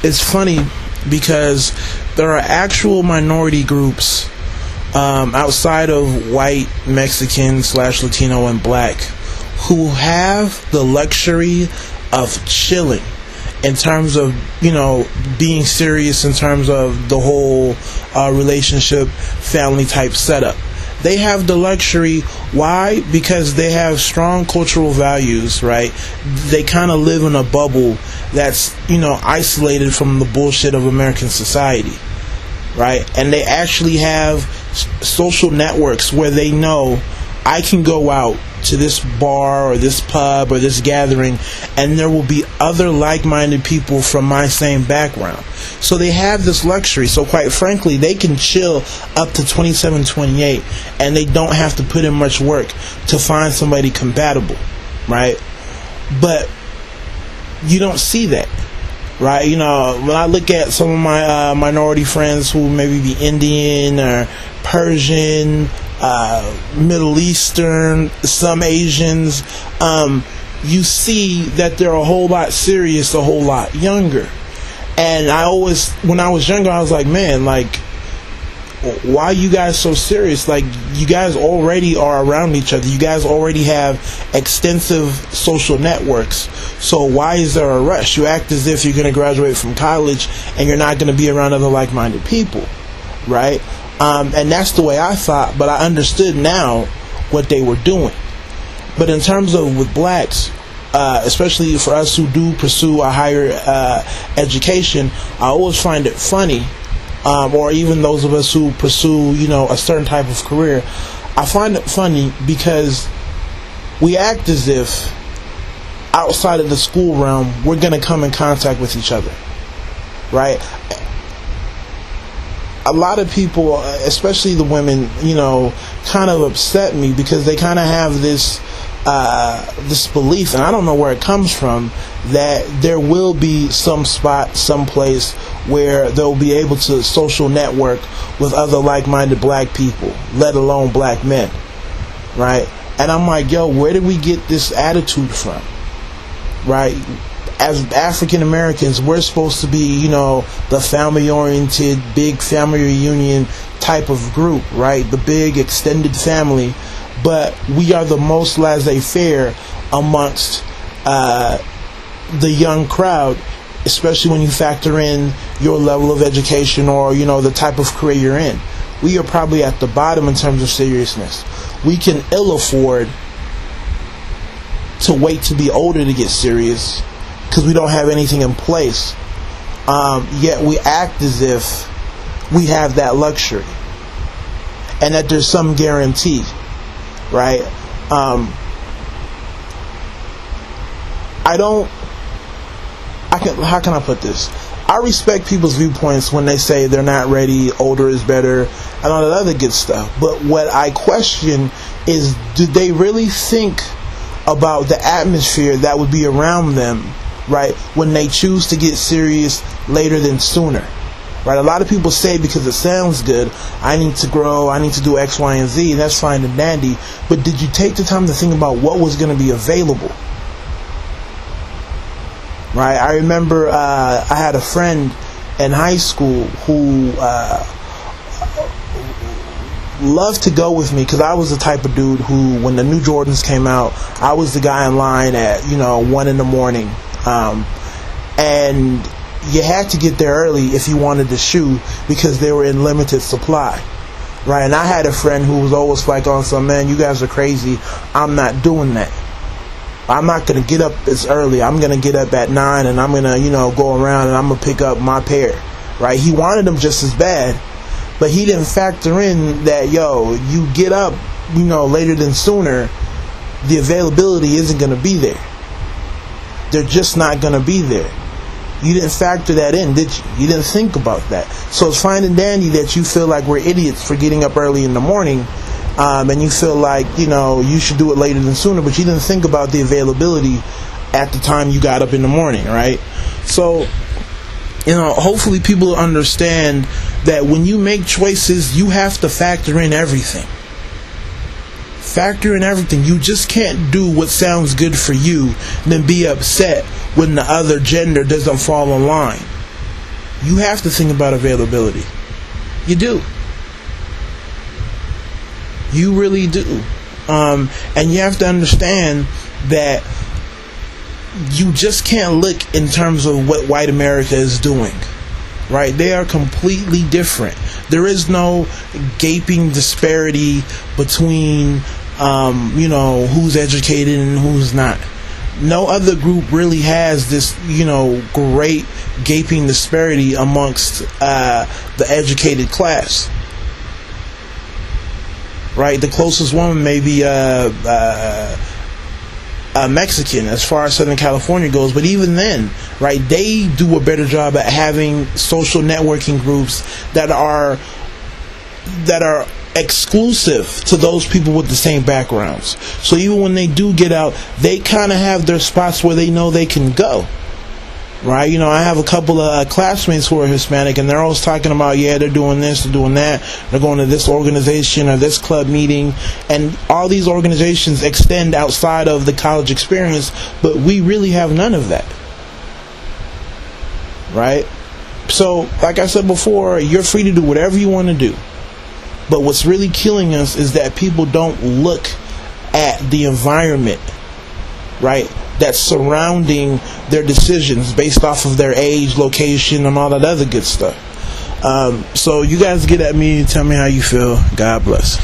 it's funny because there are actual minority groups outside of white, Mexican / Latino and black who have the luxury of chilling in terms of, being serious in terms of the whole relationship, family type setup. They have the luxury. Why? Because they have strong cultural values, right? They kind of live in a bubble that's, isolated from the bullshit of American society, right? And they actually have social networks where they know I can go out to this bar or this pub or this gathering and there will be other like-minded people from my same background. So they have this luxury. So quite frankly, they can chill up to 27, 28 and they don't have to put in much work to find somebody compatible, right? But you don't see that, right? When I look at some of my minority friends who maybe be Indian or Persian, Middle Eastern, some Asians, you see that they're a whole lot serious, a whole lot younger. And when I was younger, I was like, man, why are you guys so serious? You guys already are around each other. You guys already have extensive social networks. So why is there a rush? You act as if you're going to graduate from college and you're not going to be around other like-minded people, right? And that's the way I thought, but I understood now what they were doing. But in terms of with blacks, especially for us who do pursue a higher education, I always find it funny, or even those of us who pursue, a certain type of career, I find it funny because we act as if outside of the school realm, we're going to come in contact with each other, right? A lot of people, especially the women, kind of upset me because they kind of have this belief, and I don't know where it comes from, that there will be some spot, some place where they'll be able to social network with other like-minded black people, let alone black men, right? And I'm like, yo, where did we get this attitude from, right? As African Americans, we're supposed to be, the family-oriented, big family reunion type of group, right? The big extended family. But we are the most laissez-faire amongst the young crowd, especially when you factor in your level of education or, the type of career you're in. We are probably at the bottom in terms of seriousness. We can ill afford to wait to be older to get serious, because we don't have anything in place, yet we act as if we have that luxury and that there's some guarantee, right? How can I put this? I respect people's viewpoints when they say they're not ready, older is better, and all that other good stuff. But what I question is, do they really think about the atmosphere that would be around them, right, when they choose to get serious later than sooner, right? A lot of people say because it sounds good, I need to grow, I need to do X, Y, and Z, and that's fine and dandy, but did you take the time to think about what was going to be available, right? I remember I had a friend in high school who loved to go with me because I was the type of dude who, when the new Jordans came out, I was the guy in line at 1 in the morning. And you had to get there early if you wanted the shoe because they were in limited supply, right? And I had a friend who was always like on some, man, you guys are crazy, I'm not doing that. I'm not going to get up as early. I'm going to get up at 9 and I'm going to, go around and I'm going to pick up my pair, right? He wanted them just as bad, but he didn't factor in that, you get up, later than sooner, the availability isn't going to be there. They're just not going to be there. You didn't factor that in, did you? You didn't think about that. So it's fine and dandy that you feel like we're idiots for getting up early in the morning, and you feel like, you should do it later than sooner, but you didn't think about the availability at the time you got up in the morning, right? So, hopefully people understand that when you make choices, you have to factor in everything. Factor in everything. You just can't do what sounds good for you and then be upset when the other gender doesn't fall in line, you have to think about availability. You do. You really do. And you have to understand that you just can't look in terms of what white America is doing. Right? They are completely different. There is no gaping disparity between, who's educated and who's not. No other group really has this, great gaping disparity amongst the educated class. Right? The closest one may be Mexican as far as Southern California goes, but even then, right, they do a better job at having social networking groups that are exclusive to those people with the same backgrounds. So even when they do get out, they kind of have their spots where they know they can go. Right, I have a couple of classmates who are Hispanic, and they're always talking about, they're doing this, they're doing that, they're going to this organization or this club meeting, and all these organizations extend outside of the college experience, but we really have none of that. Right? So, like I said before, you're free to do whatever you want to do. But what's really killing us is that people don't look at the environment, right, that's surrounding their decisions based off of their age, location, and all that other good stuff. So you guys get at me and tell me how you feel. God bless.